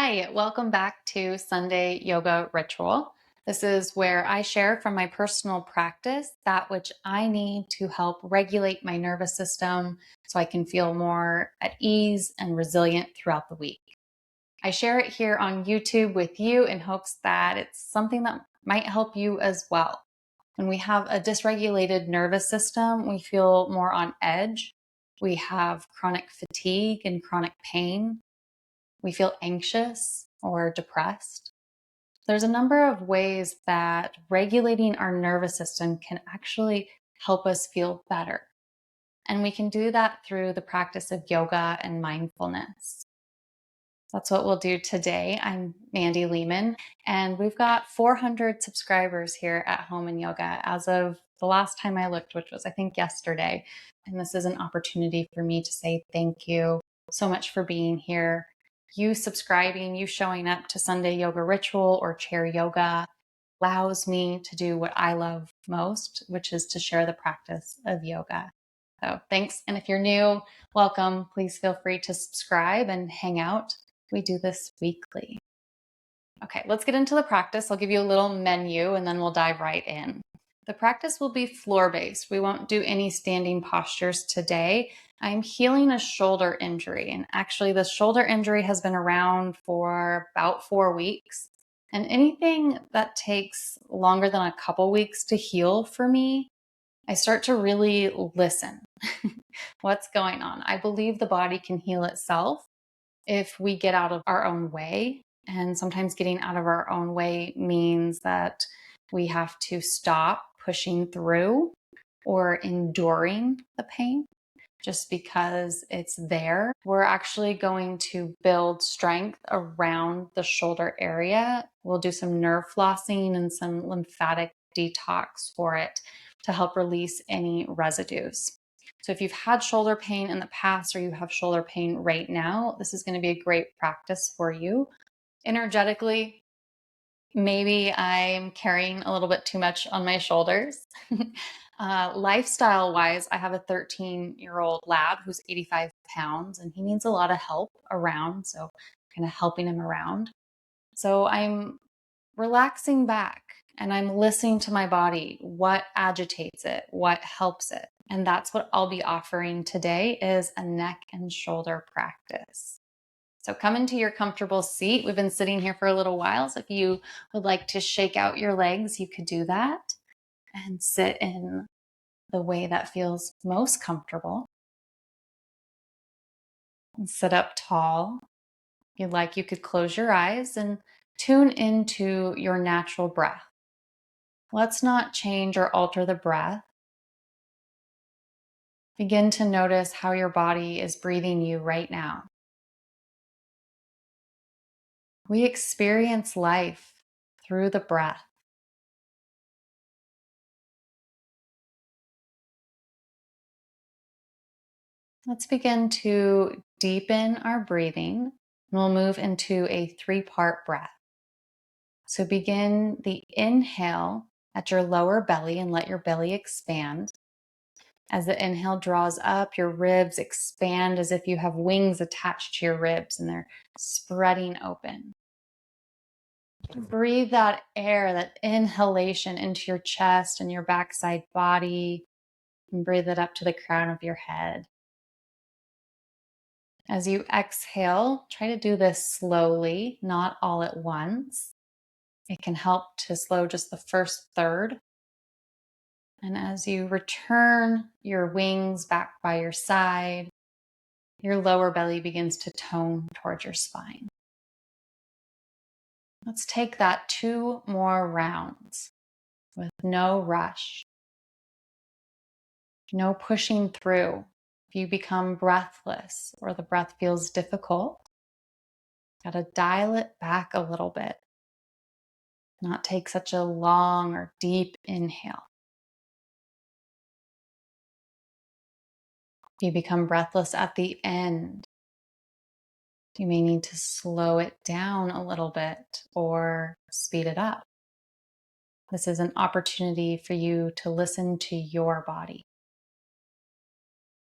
Hi, welcome back to Sunday Yoga Ritual. This is where I share from my personal practice that which I need to help regulate my nervous system so I can feel more at ease and resilient throughout the week. I share it here on YouTube with you in hopes that it's something that might help you as well. When we have a dysregulated nervous system, we feel more on edge. We have chronic fatigue and chronic pain. We feel anxious or depressed. There's a number of ways that regulating our nervous system can actually help us feel better. And we can do that through the practice of yoga and mindfulness. That's what we'll do today. I'm Mandy Lehman, and we've got 400 subscribers here at Home and Yoga as of the last time I looked, which was, I think, yesterday. And this is an opportunity for me to say thank you so much for being here. You subscribing, you showing up to Sunday Yoga Ritual or chair yoga allows me to do what I love most, which is to share the practice of yoga. So thanks. And if you're new, welcome. Please feel free to subscribe and hang out. We do this weekly. Okay, let's get into the practice. I'll give you a little menu and then we'll dive right in. The practice will be floor-based. We won't do any standing postures today. I'm healing a shoulder injury, and actually the shoulder injury has been around for about 4 weeks. And anything that takes longer than a couple weeks to heal for me, I start to really listen. What's going on? I believe the body can heal itself if we get out of our own way. And sometimes getting out of our own way means that we have to stop pushing through or enduring the pain just because it's there. We're actually going to build strength around the shoulder area. We'll do some nerve flossing and some lymphatic detox for it to help release any residues. So if you've had shoulder pain in the past or you have shoulder pain right now, this is going to be a great practice for you. Energetically, maybe I'm carrying a little bit too much on my shoulders. Lifestyle wise, I have a 13-year-old lab who's 85 pounds and he needs a lot of help around. So kind of helping him around. So I'm relaxing back and I'm listening to my body, what agitates it, what helps it. And that's what I'll be offering today is a neck and shoulder practice. So come into your comfortable seat. We've been sitting here for a little while. So if you would like to shake out your legs, you could do that and sit in the way that feels most comfortable. And sit up tall. If you'd like, you could close your eyes and tune into your natural breath. Let's not change or alter the breath. Begin to notice how your body is breathing you right now. We experience life through the breath. Let's begin to deepen our breathing, and we'll move into a 3-part breath. So begin the inhale at your lower belly and let your belly expand. As the inhale draws up, your ribs expand as if you have wings attached to your ribs and they're spreading open. Breathe that air, that inhalation into your chest and your backside body, and breathe it up to the crown of your head. As you exhale, try to do this slowly, not all at once. It can help to slow just the first third. And as you return your wings back by your side, your lower belly begins to tone towards your spine. Let's take that 2 more rounds with no rush, no pushing through. If you become breathless or the breath feels difficult, gotta dial it back a little bit. Not take such a long or deep inhale. If you become breathless at the end, you may need to slow it down a little bit or speed it up. This is an opportunity for you to listen to your body.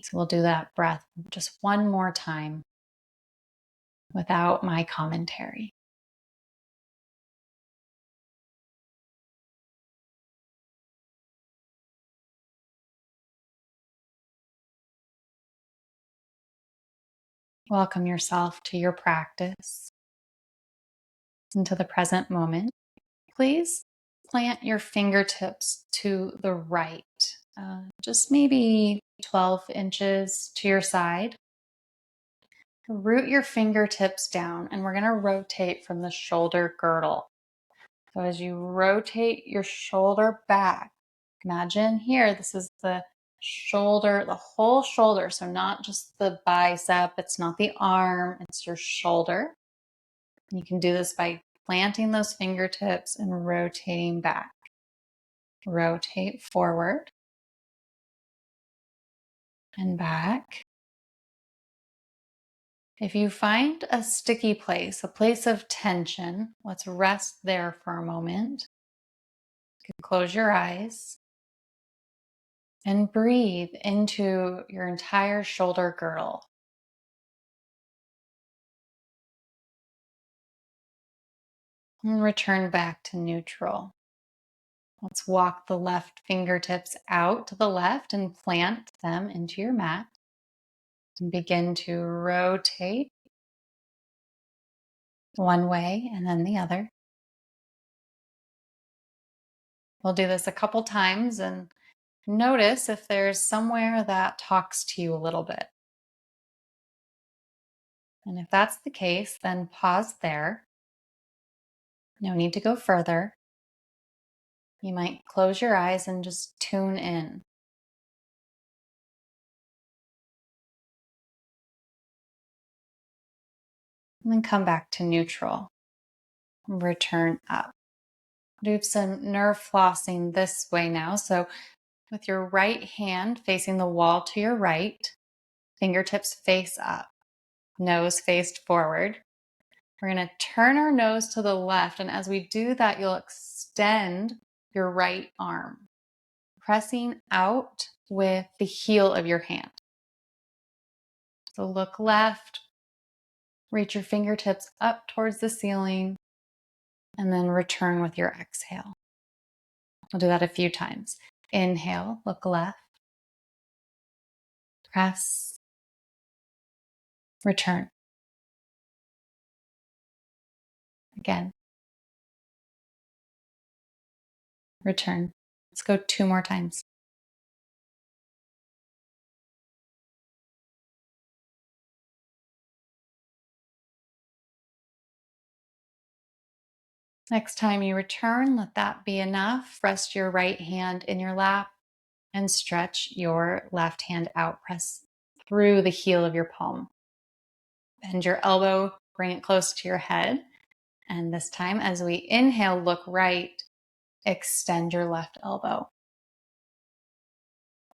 So we'll do that breath just one more time. without my commentary. Welcome yourself to your practice, into the present moment. Please plant your fingertips to the right, just maybe 12 inches to your side. Root your fingertips down, and we're going to rotate from the shoulder girdle. So as you rotate your shoulder back, imagine here, this is the shoulder, the whole shoulder. So not just the bicep, it's not the arm, it's your shoulder. You can do this by planting those fingertips and rotating back. Rotate forward and back. If you find a sticky place, a place of tension, let's rest there for a moment. You can close your eyes and breathe into your entire shoulder girdle. And return back to neutral. Let's walk the left fingertips out to the left and plant them into your mat. And begin to rotate one way and then the other. We'll do this a couple times and notice if there's somewhere that talks to you a little bit. And if that's the case, then pause there. No need to go further. You might close your eyes and just tune in. And then come back to neutral. Return up. Do some nerve flossing this way now. So with your right hand facing the wall to your right, fingertips face up, nose faced forward. We're going to turn our nose to the left. And as we do that, you'll extend your right arm, pressing out with the heel of your hand. So look left, reach your fingertips up towards the ceiling, and then return with your exhale. We'll do that a few times. Inhale, look left, press, return. Again, return. Let's go 2 more times. Next time you return, let that be enough. Rest your right hand in your lap and stretch your left hand out. Press through the heel of your palm. Bend your elbow, bring it close to your head. And this time, as we inhale, look right, extend your left elbow.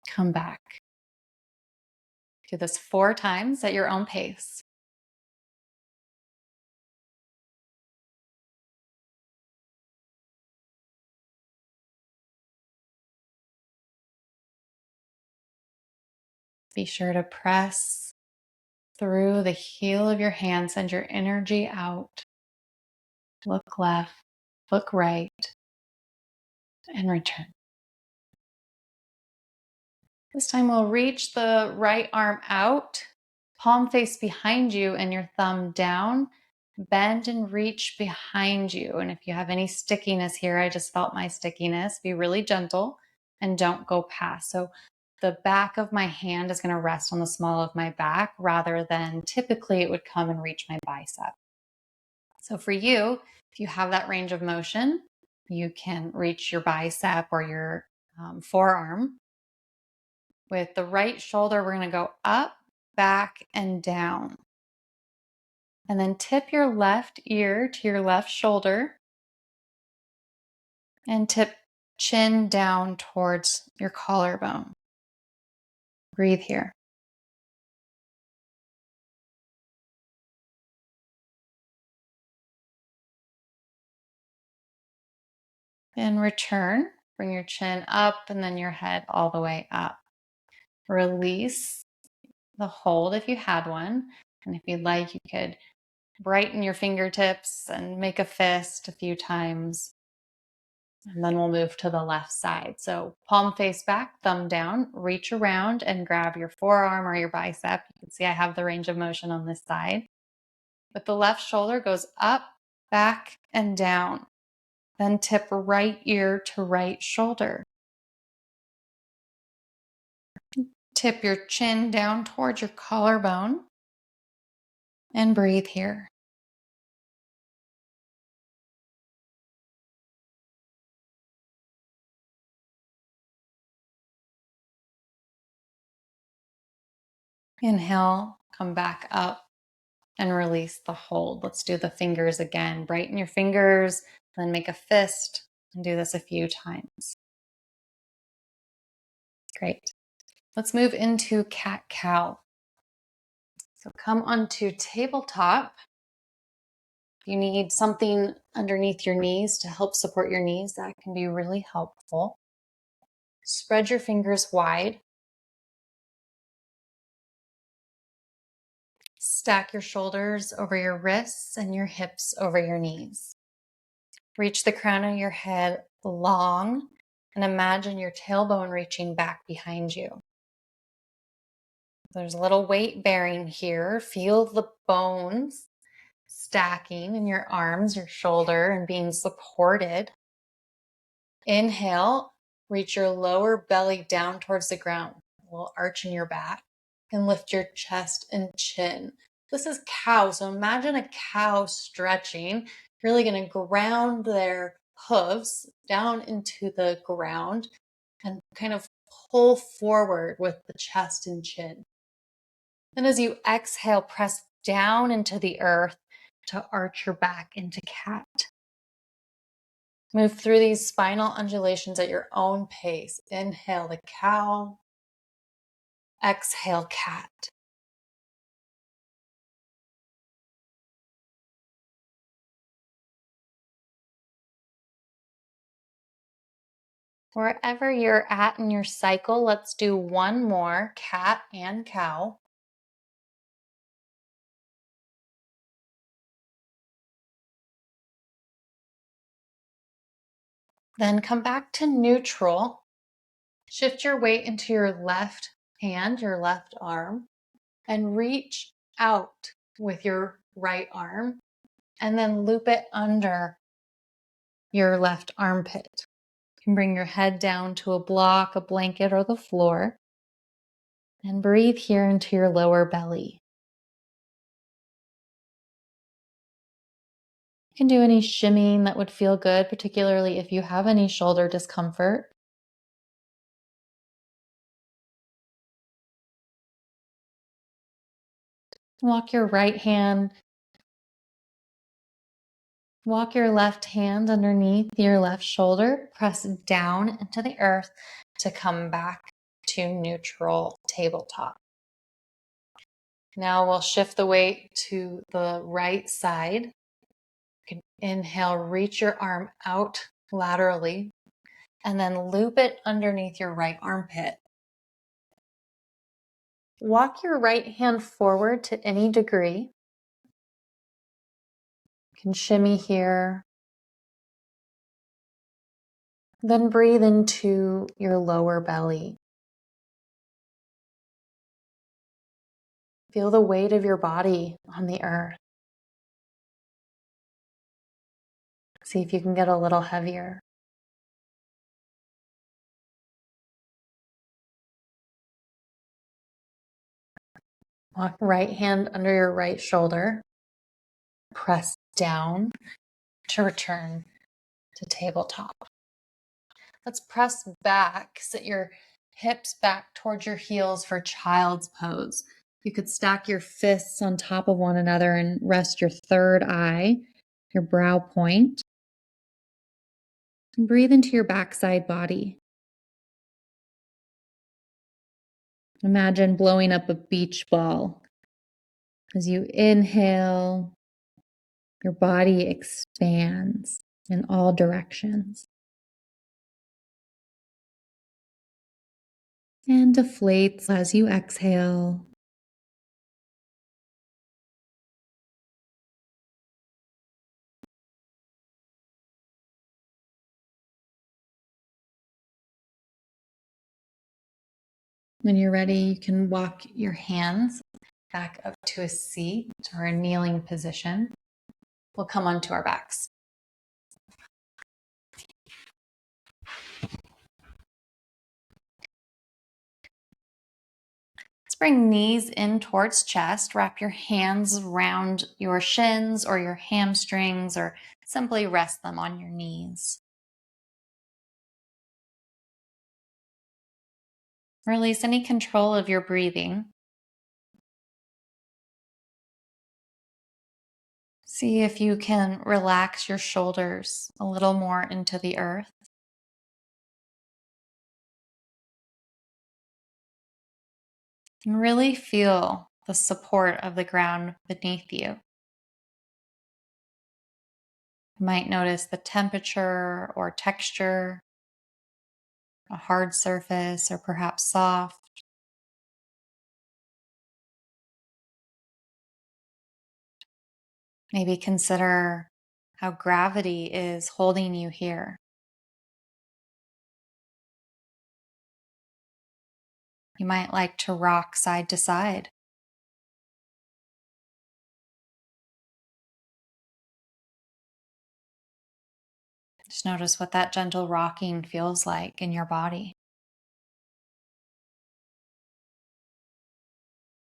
Come back. Do this 4 times at your own pace. Be sure to press through the heel of your hand, send your energy out. Look left, look right, and return. This time we'll reach the right arm out, palm face behind you and your thumb down. Bend and reach behind you. And if you have any stickiness here, I just felt my stickiness, be really gentle and don't go past. So the back of my hand is going to rest on the small of my back rather than typically it would come and reach my bicep. So for you, if you have that range of motion, you can reach your bicep or your forearm. With the right shoulder, we're going to go up, back, and down. And then tip your left ear to your left shoulder and tip chin down towards your collarbone. Breathe here. And return. Bring your chin up and then your head all the way up. Release the hold if you had one. And if you'd like, you could Brighten your fingertips and make a fist a few times. And then we'll move to the left side. So palm face back, thumb down, reach around and grab your forearm or your bicep. You can see I have the range of motion on this side. But the left shoulder goes up, back, and down. Then tip right ear to right shoulder. Tip your chin down towards your collarbone and breathe here. Inhale, come back up and release the hold. Let's do the fingers again. Brighten your fingers, then make a fist and do this a few times. Great. Let's move into cat-cow. So come onto tabletop. If you need something underneath your knees to help support your knees, that can be really helpful. Spread your fingers wide. Stack your shoulders over your wrists and your hips over your knees. Reach the crown of your head long and imagine your tailbone reaching back behind you. There's a little weight bearing here. Feel the bones stacking in your arms, your shoulder, and being supported. Inhale, reach your lower belly down towards the ground. A little arch in your back, and lift your chest and chin. This is cow, so imagine a cow stretching, really going to ground their hooves down into the ground and kind of pull forward with the chest and chin. Then as you exhale, press down into the earth to arch your back into cat. Move through these spinal undulations at your own pace. Inhale the cow. Exhale cat. Wherever you're at in your cycle, let's do one more, cat and cow. Then come back to neutral. Shift your weight into your left hand, your left arm, and reach out with your right arm, and then loop it under your left armpit. You can bring your head down to a block, a blanket, or the floor, and breathe here into your lower belly. You can do any shimmying that would feel good, particularly if you have any shoulder discomfort. Walk your left hand underneath your left shoulder, press down into the earth to come back to neutral tabletop. Now we'll shift the weight to the right side. You can inhale, reach your arm out laterally, and then loop it underneath your right armpit. Walk your right hand forward to any degree. You can shimmy here. Then breathe into your lower belly. Feel the weight of your body on the earth. See if you can get a little heavier. Walk right hand under your right shoulder. Press down to return to tabletop. Let's press back. Sit your hips back towards your heels for child's pose. You could stack your fists on top of one another and rest your third eye, your brow point. And breathe into your backside body. Imagine blowing up a beach ball. As you inhale, your body expands in all directions. And deflates as you exhale. When you're ready, you can walk your hands back up to a seat or a kneeling position. We'll come onto our backs. Let's bring knees in towards chest. Wrap your hands around your shins or your hamstrings, or simply rest them on your knees. Release any control of your breathing. See if you can relax your shoulders a little more into the earth. And really feel the support of the ground beneath you. You might notice the temperature or texture, a hard surface or perhaps soft. Maybe consider how gravity is holding you here. You might like to rock side to side. Just notice what that gentle rocking feels like in your body.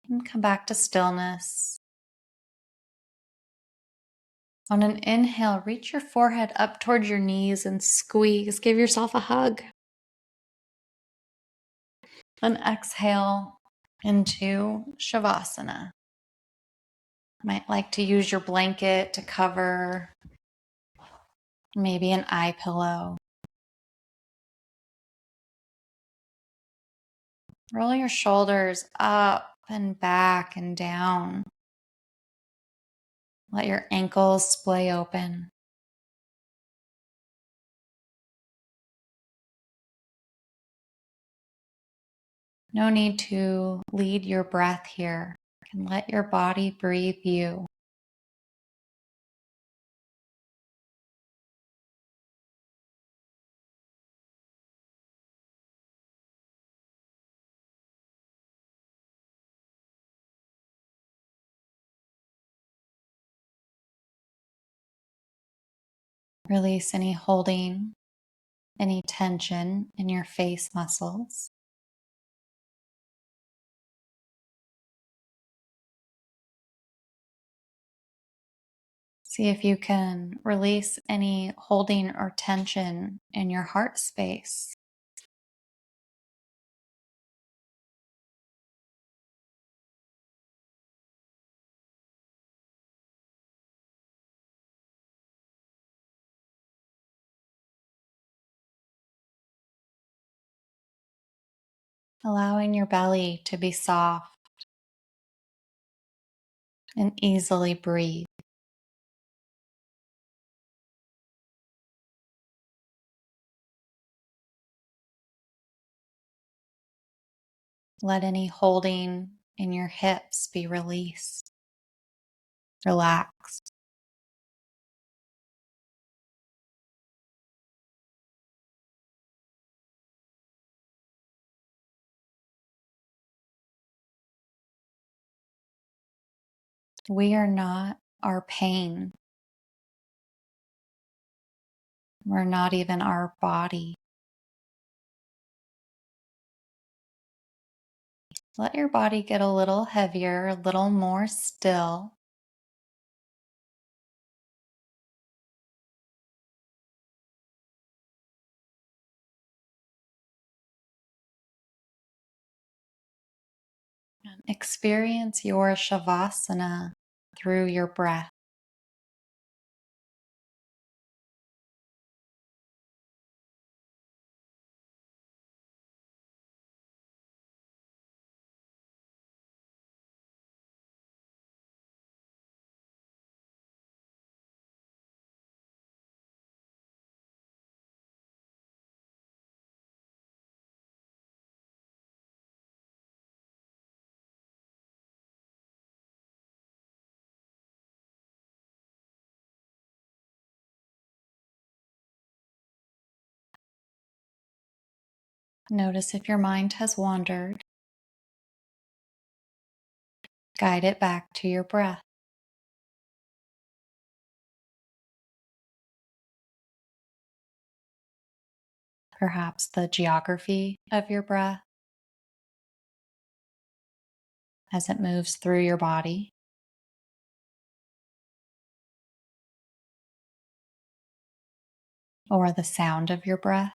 And come back to stillness. On an inhale, reach your forehead up towards your knees and squeeze. Give yourself a hug. Then exhale into Savasana. Might like to use your blanket to cover, maybe an eye pillow. Roll your shoulders up and back and down. Let your ankles splay open. No need to lead your breath here. You can let your body breathe you. Release any holding, any tension in your face muscles. See if you can release any holding or tension in your heart space. Allowing your belly to be soft and easily breathe. Let any holding in your hips be released. Relax. We are not our pain. We're not even our body. Let your body get a little heavier, a little more still. And experience your Shavasana through your breath. Notice if your mind has wandered. Guide it back to your breath. Perhaps the geography of your breath as it moves through your body. Or the sound of your breath.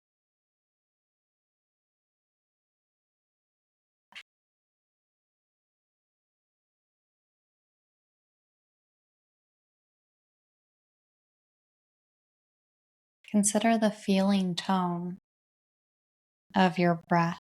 Consider the feeling tone of your breath.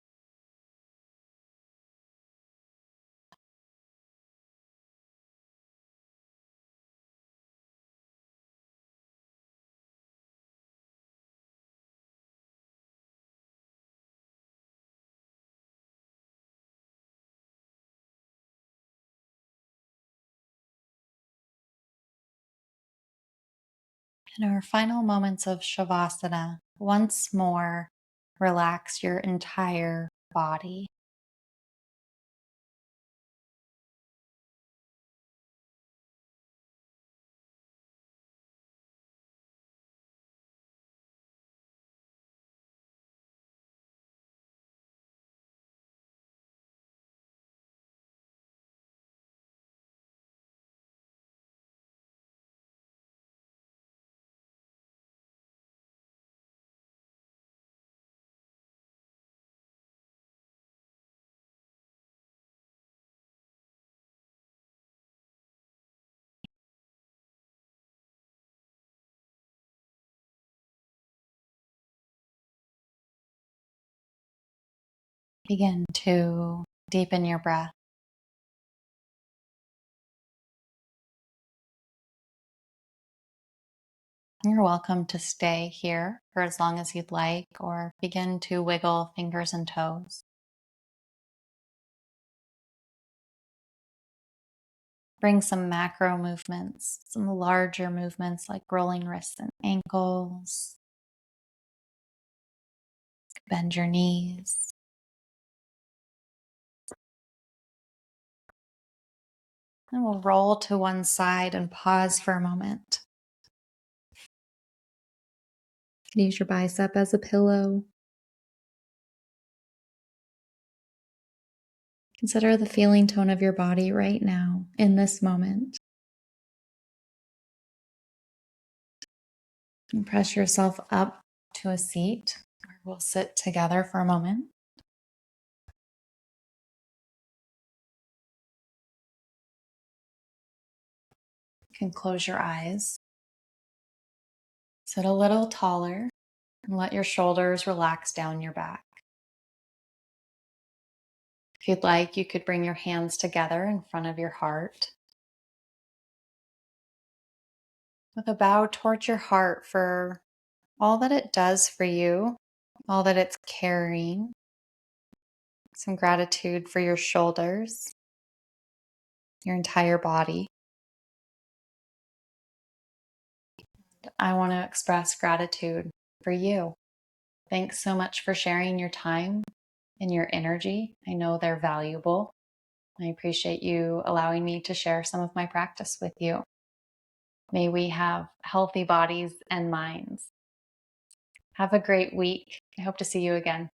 In our final moments of Shavasana, once more relax your entire body. Begin to deepen your breath. You're welcome to stay here for as long as you'd like, or begin to wiggle fingers and toes. Bring some macro movements, some larger movements like rolling wrists and ankles. Bend your knees. And we'll roll to one side and pause for a moment. You can use your bicep as a pillow. Consider the feeling tone of your body right now in this moment. And press yourself up to a seat where we'll sit together for a moment. You can close your eyes. Sit a little taller and let your shoulders relax down your back. If you'd like, you could bring your hands together in front of your heart with a bow towards your heart for all that it does for you, all that it's carrying. Some gratitude for your shoulders, your entire body. I want to express gratitude for you. Thanks so much for sharing your time and your energy. I know they're valuable. I appreciate you allowing me to share some of my practice with you. May we have healthy bodies and minds. Have a great week. I hope to see you again.